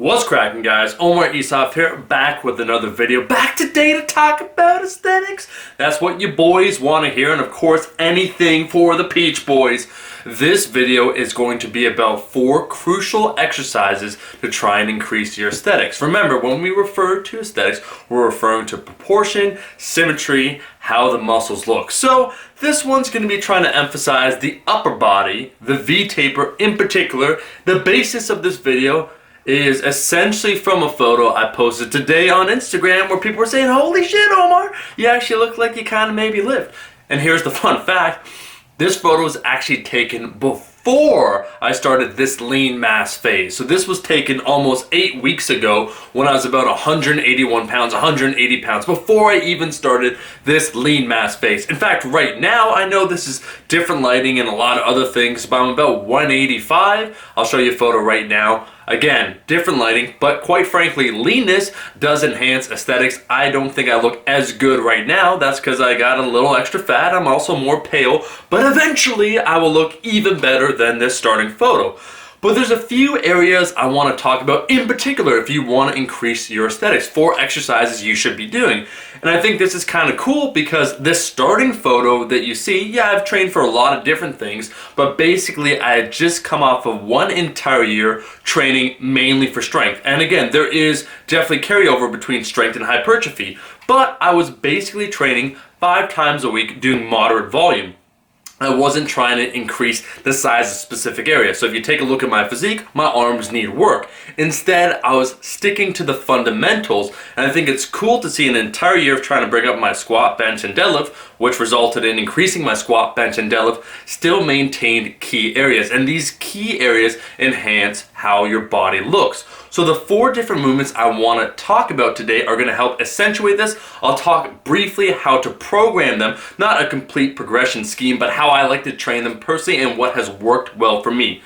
What's cracking, guys? Omar Isaf here, back with another video. Back today to talk about aesthetics. That's what you boys want to hear, and of course, anything for the Peach Boys. This video is going to be about 4 crucial exercises to try and increase your aesthetics. Remember, when we refer to aesthetics, we're referring to proportion, symmetry, how the muscles look. So this one's going to be trying to emphasize the upper body, the V-taper in particular. The basis of this video is essentially from a photo I posted today on Instagram where people were saying, holy shit, Omar, you actually look like you kind of maybe lift. And here's the fun fact. This photo was actually taken before I started this lean mass phase. So this was taken almost 8 weeks ago when I was about 181 pounds, 180 pounds, before I even started this lean mass phase. In fact, right now, I know this is different lighting and a lot of other things, but I'm about 185. I'll show you a photo right now. Again, different lighting, but quite frankly, leanness does enhance aesthetics. I don't think I look as good right now. That's because I got a little extra fat. I'm also more pale, but eventually I will look even better than this starting photo. But there's a few areas I want to talk about in particular if you want to increase your aesthetics. 4 exercises you should be doing. And I think this is kind of cool because this starting photo that you see, yeah, I've trained for a lot of different things, but basically I had just come off of 1 entire year training mainly for strength. And again, there is definitely carryover between strength and hypertrophy, but I was basically training 5 times a week doing moderate volume. I wasn't trying to increase the size of specific areas. So if you take a look at my physique, my arms need work. Instead, I was sticking to the fundamentals, and I think it's cool to see an entire year of trying to bring up my squat, bench, and deadlift, which resulted in increasing my squat, bench, and deadlift, still maintained key areas. And these key areas enhance how your body looks. So the 4 different movements I want to talk about today are going to help accentuate this. I'll talk briefly how to program them, not a complete progression scheme, but how I like to train them personally and what has worked well for me.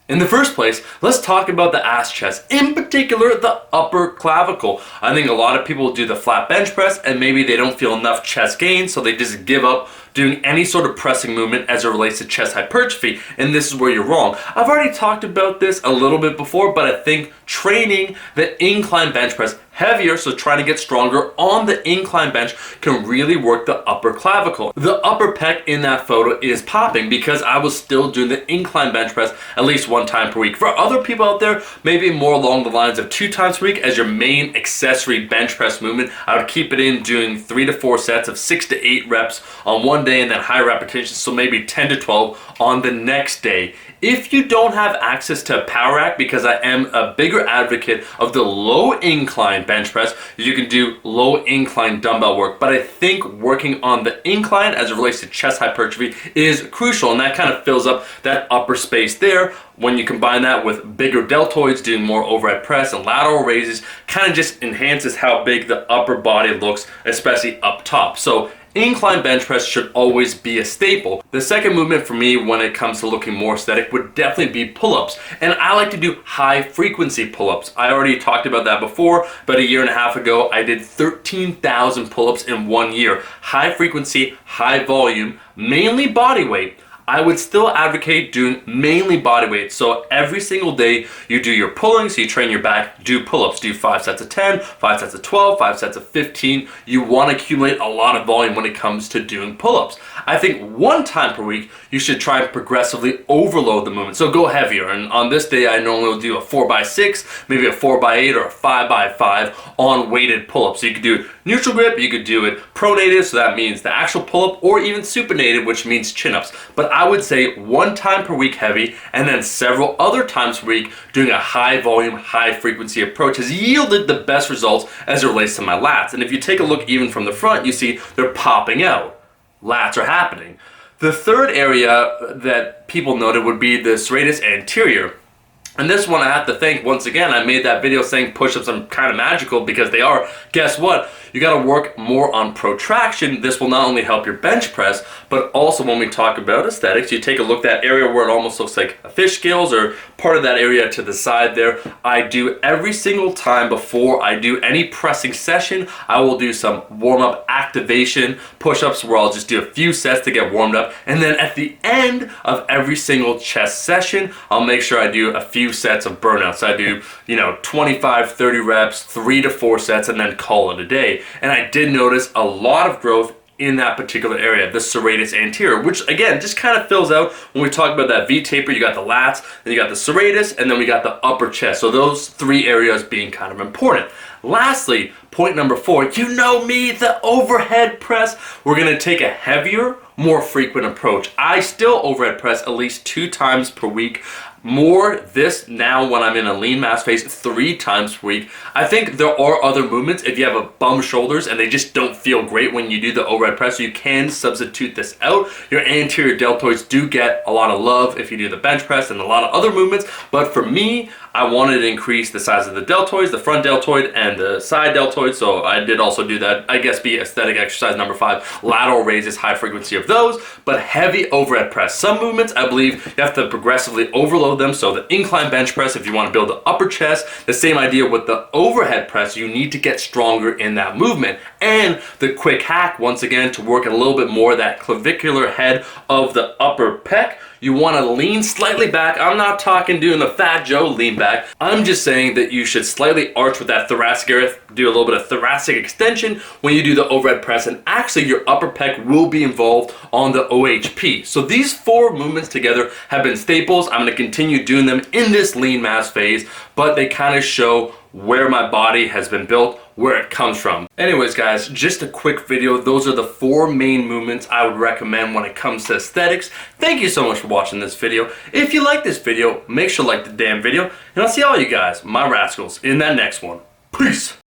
In the first place, let's talk about the ass chest, in particular the upper clavicle. I think a lot of people do the flat bench press and maybe they don't feel enough chest gain, so they just give up doing any sort of pressing movement as it relates to chest hypertrophy, and this is where you're wrong. I've already talked about this a little bit before, but I think training the incline bench press heavier, so trying to get stronger on the incline bench, can really work the upper clavicle. The upper pec in that photo is popping because I was still doing the incline bench press at least 1 time per week. For other people out there, maybe more along the lines of 2 times per week as your main accessory bench press movement. I would keep it in doing 3 to 4 sets of 6 to 8 reps on one day and then high repetitions, so maybe 10 to 12 on the next day. If you don't have access to a power rack, because I am a bigger advocate of the low incline bench press, you can do low incline dumbbell work. But I think working on the incline as it relates to chest hypertrophy is crucial, and that kind of fills up that upper space there. When you combine that with bigger deltoids, doing more overhead press and lateral raises, kind of just enhances how big the upper body looks, especially up top. So incline bench press should always be a staple. The second movement for me when it comes to looking more aesthetic would definitely be pull-ups. And I like to do high frequency pull-ups. I already talked about that before, but 1.5 years ago, I did 13,000 pull-ups in 1 year. High frequency, high volume, mainly body weight. I would still advocate doing mainly body weight. So every single day you do your pulling, so you train your back, do pull-ups. Do 5 sets of 10, 5 sets of 12, 5 sets of 15. You want to accumulate a lot of volume when it comes to doing pull-ups. I think 1 time per week, you should try and progressively overload the movement. So go heavier. And on this day, I normally will do a 4x6, maybe a 4x8 or a 5x5 on weighted pull-ups. So you could do neutral grip, you could do it pronated, so that means the actual pull-up, or even supinated, which means chin-ups. But I would say 1 time per week heavy, and then several other times per week doing a high volume, high frequency approach has yielded the best results as it relates to my lats. And if you take a look even from the front, you see they're popping out. Lats are happening. The third area that people noted would be the Serratus Anterior. And this one I have to thank once again. I made that video saying push-ups are kind of magical because they are. Guess what? You got to work more on protraction. This will not only help your bench press, but also when we talk about aesthetics, you take a look at that area where it almost looks like a fish scales or part of that area to the side there. I do every single time before I do any pressing session, I will do some warm-up activation push-ups where I'll just do a few sets to get warmed up. And then at the end of every single chest session, I'll make sure I do a few few sets of burnouts. I do, 25, 30 reps, 3 to 4 sets, and then call it a day. And I did notice a lot of growth in that particular area, the serratus anterior, which again just kind of fills out when we talk about that V taper. You got the lats, then you got the serratus, and then we got the upper chest. So those 3 areas being kind of important. Lastly, point number 4, you know me, the overhead press. We're gonna take a heavier, more frequent approach. I still overhead press at least 2 times per week. More this now when I'm in a lean mass phase 3 times per week. I think there are other movements if you have a bum shoulders and they just don't feel great when you do the overhead press, so you can substitute this out. Your anterior deltoids do get a lot of love if you do the bench press and a lot of other movements, but for me, I wanted to increase the size of the deltoids, the front deltoid and the side deltoid, so I did also do that. I guess be aesthetic exercise number 5, lateral raises, high frequency of those, but heavy overhead press. Some movements, I believe you have to progressively overload them, so the incline bench press, if you want to build the upper chest, the same idea with the overhead press, you need to get stronger in that movement. And the quick hack, once again, to work a little bit more that clavicular head of the upper pec, you want to lean slightly back. I'm not talking doing the Fat Joe lean back. I'm just saying that you should slightly arch with that thoracic area, do a little bit of thoracic extension when you do the overhead press, and actually your upper pec will be involved on the OHP. So these 4 movements together have been staples. I'm going to continue doing them in this lean mass phase, but they kind of show where my body has been built, where it comes from. Anyways guys, just a quick video. Those are the 4 main movements I would recommend when it comes to aesthetics. Thank you so much for watching this video. If you like this video, make sure to like the damn video, and I'll see all you guys, my rascals, in that next one. Peace!